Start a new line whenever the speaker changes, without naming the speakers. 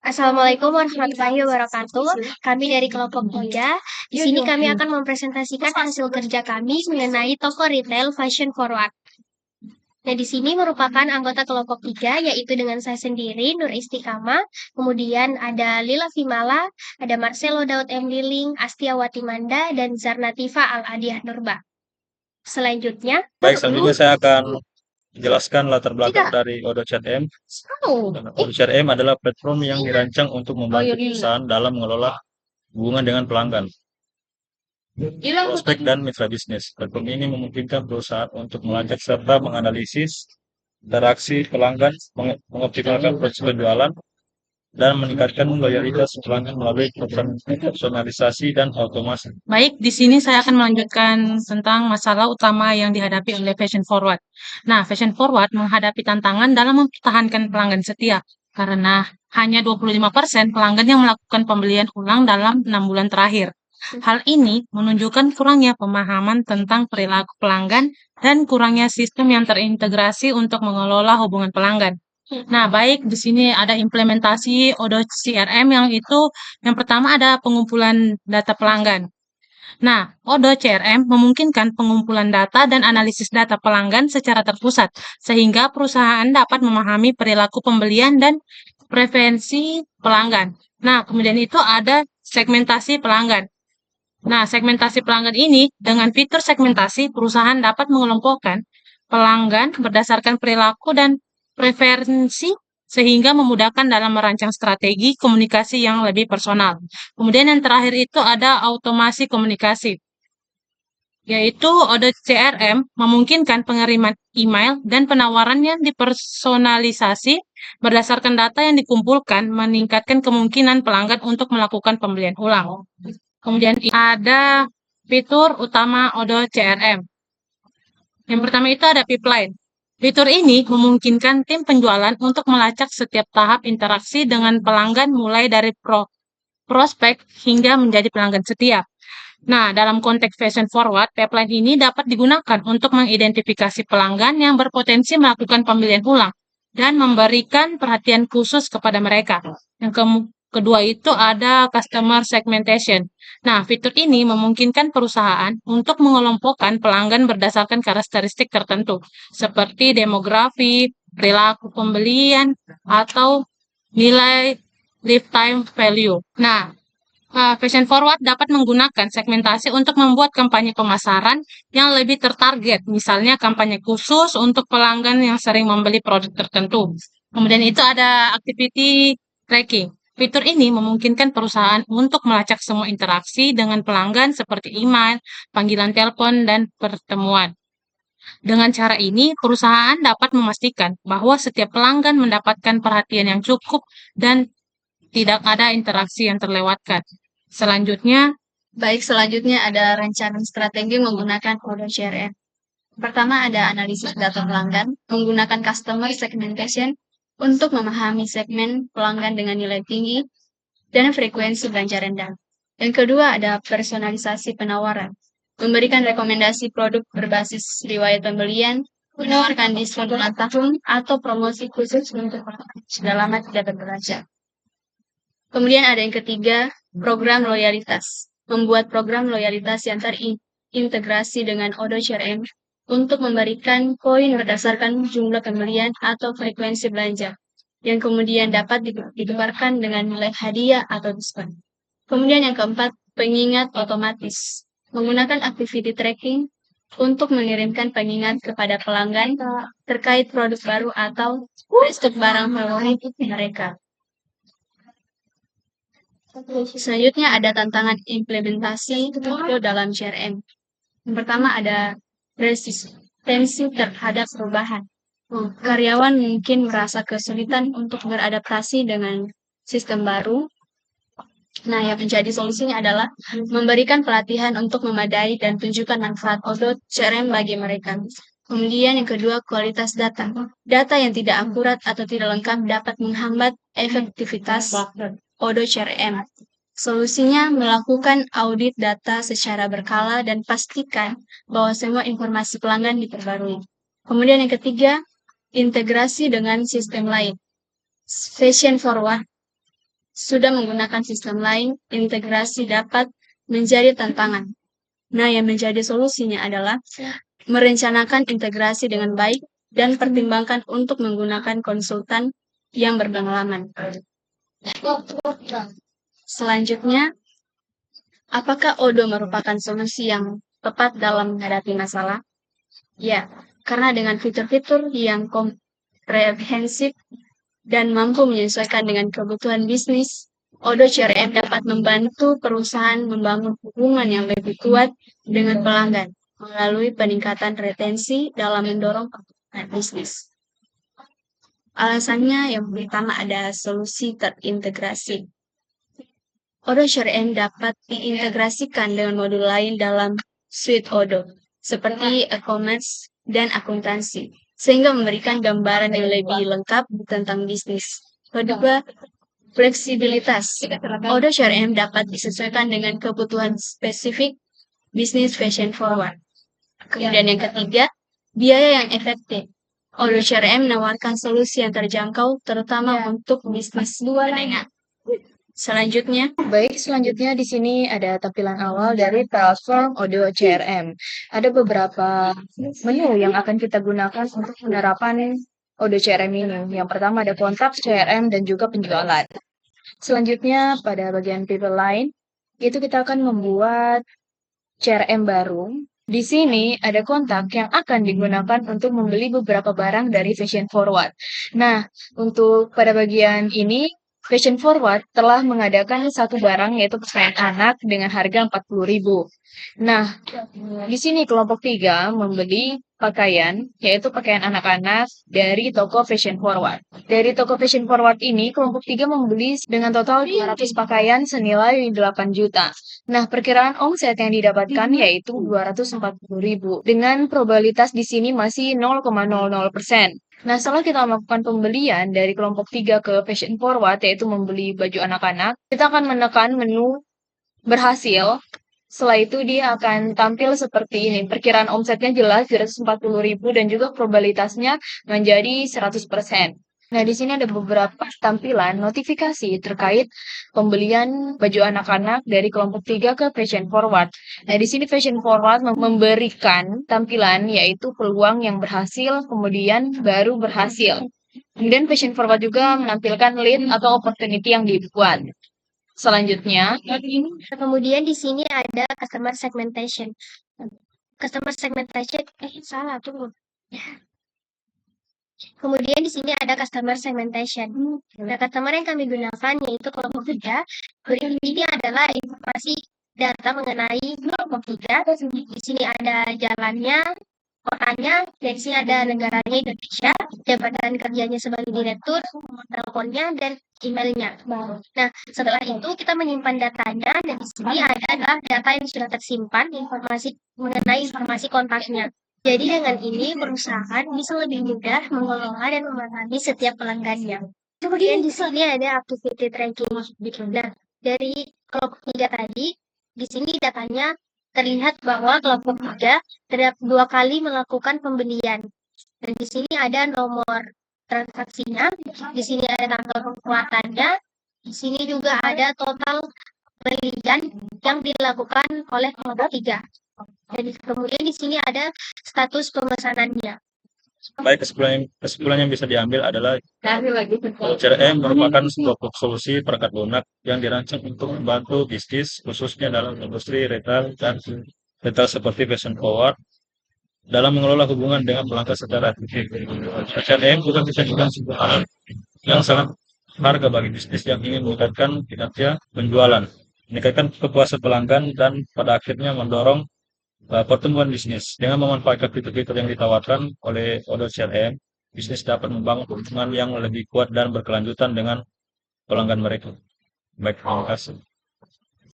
Assalamualaikum warahmatullahi wabarakatuh. Kami dari kelompok 3. Di sini kami akan mempresentasikan hasil kerja kami mengenai toko retail Fashion Forward. Nah, di sini merupakan anggota kelompok 3, yaitu dengan saya sendiri, Nur Istiqamah, kemudian ada Lila Vimala, ada Marcelo Daud M. Liling, Astiawati Manda, dan Zarnatifa Al-Adiah Nurba. Selanjutnya,
Selanjutnya saya akan jelaskan latar belakang dari Odo CRM. Odo CRM adalah platform yang dirancang untuk membantu perusahaan dalam mengelola hubungan dengan pelanggan, prospek, dan mitra bisnis. Platform ini memungkinkan perusahaan untuk melacak serta menganalisis interaksi pelanggan, mengoptimalkan proses penjualan, dan meningkatkan loyalitas pelanggan melalui personalisasi dan otomasi.
Baik, di sini saya akan melanjutkan tentang masalah utama yang dihadapi oleh Fashion Forward. Nah, Fashion Forward menghadapi tantangan dalam mempertahankan pelanggan setia karena hanya 25% pelanggan yang melakukan pembelian ulang dalam 6 bulan terakhir. Hal ini menunjukkan kurangnya pemahaman tentang perilaku pelanggan dan kurangnya sistem yang terintegrasi untuk mengelola hubungan pelanggan. Nah, baik, di sini ada implementasi Odo CRM yang pertama ada pengumpulan data pelanggan. Nah, Odo CRM memungkinkan pengumpulan data dan analisis data pelanggan secara terpusat, sehingga perusahaan dapat memahami perilaku pembelian dan preferensi pelanggan. Nah, kemudian itu ada segmentasi pelanggan. Nah, segmentasi pelanggan ini dengan fitur segmentasi, perusahaan dapat mengelompokkan pelanggan berdasarkan perilaku dan preferensi sehingga memudahkan dalam merancang strategi komunikasi yang lebih personal. Kemudian yang terakhir itu ada otomasi komunikasi, yaitu Odo CRM memungkinkan pengiriman email dan penawaran yang dipersonalisasi berdasarkan data yang dikumpulkan, meningkatkan kemungkinan pelanggan untuk melakukan pembelian ulang. Kemudian ada fitur utama Odo CRM. Yang pertama itu ada pipeline. Fitur ini memungkinkan tim penjualan untuk melacak setiap tahap interaksi dengan pelanggan mulai dari prospek hingga menjadi pelanggan setia. Nah, dalam konteks Fashion Forward, pipeline ini dapat digunakan untuk mengidentifikasi pelanggan yang berpotensi melakukan pembelian ulang dan memberikan perhatian khusus kepada mereka. Yang kedua itu ada customer segmentation. Nah, fitur ini memungkinkan perusahaan untuk mengelompokkan pelanggan berdasarkan karakteristik tertentu, seperti demografi, perilaku pembelian, atau nilai lifetime value. Nah, Fashion Forward dapat menggunakan segmentasi untuk membuat kampanye pemasaran yang lebih tertarget, misalnya kampanye khusus untuk pelanggan yang sering membeli produk tertentu. Kemudian itu ada activity tracking. Fitur ini memungkinkan perusahaan untuk melacak semua interaksi dengan pelanggan seperti email, panggilan telepon, dan pertemuan. Dengan cara ini, perusahaan dapat memastikan bahwa setiap pelanggan mendapatkan perhatian yang cukup dan tidak ada interaksi yang terlewatkan. Selanjutnya
ada rancangan strategi menggunakan Odo CRM. Pertama ada analisis data pelanggan menggunakan customer segmentation untuk memahami segmen pelanggan dengan nilai tinggi dan frekuensi belanja rendah. Yang kedua ada personalisasi penawaran, memberikan rekomendasi produk berbasis riwayat pembelian, menawarkan diskon ulang tahun atau promosi khusus untuk pelanggan sudah lama tidak berbelanja. Kemudian ada yang ketiga, program loyalitas. Membuat program loyalitas yang terintegrasi dengan Odo CRM untuk memberikan poin berdasarkan jumlah pembelian atau frekuensi belanja, yang kemudian dapat ditukarkan dengan nilai hadiah atau diskon. Kemudian yang keempat, pengingat otomatis. Menggunakan activity tracking untuk mengirimkan pengingat kepada pelanggan terkait produk baru atau stok barang favorit mereka. Selanjutnya ada tantangan implementasi Odo dalam CRM. Yang pertama ada resistensi terhadap perubahan. Karyawan mungkin merasa kesulitan untuk beradaptasi dengan sistem baru. Nah, yang menjadi solusinya adalah memberikan pelatihan untuk memadai dan tunjukkan manfaat Odo CRM bagi mereka. Kemudian yang kedua, kualitas data. Data yang tidak akurat atau tidak lengkap dapat menghambat efektivitas Odo CRM. Solusinya melakukan audit data secara berkala dan pastikan bahwa semua informasi pelanggan diperbarui. Kemudian yang ketiga, integrasi dengan sistem lain. Fashion Forward sudah menggunakan sistem lain, integrasi dapat menjadi tantangan. Nah, yang menjadi solusinya adalah merencanakan integrasi dengan baik dan pertimbangkan untuk menggunakan konsultan yang berpengalaman. Selanjutnya, apakah Odo merupakan solusi yang tepat dalam menghadapi masalah? Ya, karena dengan fitur-fitur yang komprehensif dan mampu menyesuaikan dengan kebutuhan bisnis, Odo CRM dapat membantu perusahaan membangun hubungan yang lebih kuat dengan pelanggan melalui peningkatan retensi dalam mendorong pertumbuhan bisnis. Alasannya yang pertama ada solusi terintegrasi. Odo CRM dapat diintegrasikan dengan modul lain dalam suite Odo, seperti e-commerce dan akuntansi, sehingga memberikan gambaran yang lebih lengkap tentang bisnis. Kedua, fleksibilitas. Odo CRM dapat disesuaikan dengan kebutuhan spesifik bisnis fashion forward. Kemudian yang ketiga, biaya yang efektif. Odo CRM menawarkan solusi yang terjangkau, terutama untuk bisnis menengah. Selanjutnya di sini ada tampilan awal dari platform Odo CRM. Ada beberapa menu yang akan kita gunakan untuk penerapan Odo CRM ini. Yang pertama ada kontak, CRM, dan juga penjualan. Selanjutnya pada bagian people line, itu kita akan membuat CRM baru. Di sini ada kontak yang akan digunakan untuk membeli beberapa barang dari Fashion Forward. Nah, untuk pada bagian ini, Fashion Forward telah mengadakan satu barang yaitu pakaian anak dengan harga 40.000. Nah, di sini kelompok 3 membeli pakaian, yaitu pakaian anak-anak dari toko Fashion Forward. Dari toko Fashion Forward ini, kelompok 3 membeli dengan total 200 pakaian senilai 8 juta. Nah, perkiraan omset yang didapatkan yaitu 240.000. Dengan probabilitas di sini masih 0,00%. Nah, setelah kita melakukan pembelian dari kelompok 3 ke Fashion Forward, yaitu membeli baju anak-anak, kita akan menekan menu berhasil. Setelah itu dia akan tampil seperti ini. Perkiraan omsetnya jelas 240.000 dan juga probabilitasnya menjadi 100%. Nah, di sini ada beberapa tampilan notifikasi terkait pembelian baju anak-anak dari kelompok 3 ke Fashion Forward. Nah, di sini Fashion Forward memberikan tampilan yaitu peluang yang berhasil, kemudian baru berhasil. Kemudian Fashion Forward juga menampilkan lead atau opportunity yang dibuat. Selanjutnya,
Kemudian di sini ada customer segmentation. Customer segmentation, salah tunggu. Kemudian di sini ada customer segmentation. Nah, customer yang kami gunakan yaitu kelompok 3. Berikut ini adalah informasi data mengenai kelompok 3. Di sini ada jalannya, kotanya, dan di sini ada negaranya Indonesia, jabatan kerjanya sebagai direktur, teleponnya, dan emailnya. Nah, setelah itu kita menyimpan datanya, dan di sini adalah data yang sudah tersimpan, informasi mengenai informasi kontaknya. Jadi dengan ini perusahaan bisa lebih mudah mengelola dan memahami setiap pelanggannya. Kemudian di sini ada activity tracking. Nah, dari kelompok 3 tadi, di sini datanya terlihat bahwa kelompok 3 terdapat 2 kali melakukan pembelian. Dan di sini ada nomor transaksinya, di sini ada tanggal pembuatannya, di sini juga ada total pembelian yang dilakukan oleh kelompok 3. Dan kemudian di sini ada status pemesanannya.
Baik, kesimpulan yang bisa diambil adalah CRM merupakan sebuah solusi perangkat lunak yang dirancang untuk membantu bisnis, khususnya dalam industri retail dan retail seperti Fashion Forward, dalam mengelola hubungan dengan pelanggan secara efektif. CRM juga bisa dibilang sebuah alat yang sangat harga bagi bisnis yang ingin meningkatkan kinerja penjualan, meningkatkan kepuasan pelanggan, dan pada akhirnya mendorong pertumbuhan bisnis. Dengan memanfaatkan fitur-fitur yang ditawarkan oleh Odo CRM, bisnis dapat membangun hubungan yang lebih kuat dan berkelanjutan dengan pelanggan mereka. Baik, terima kasih.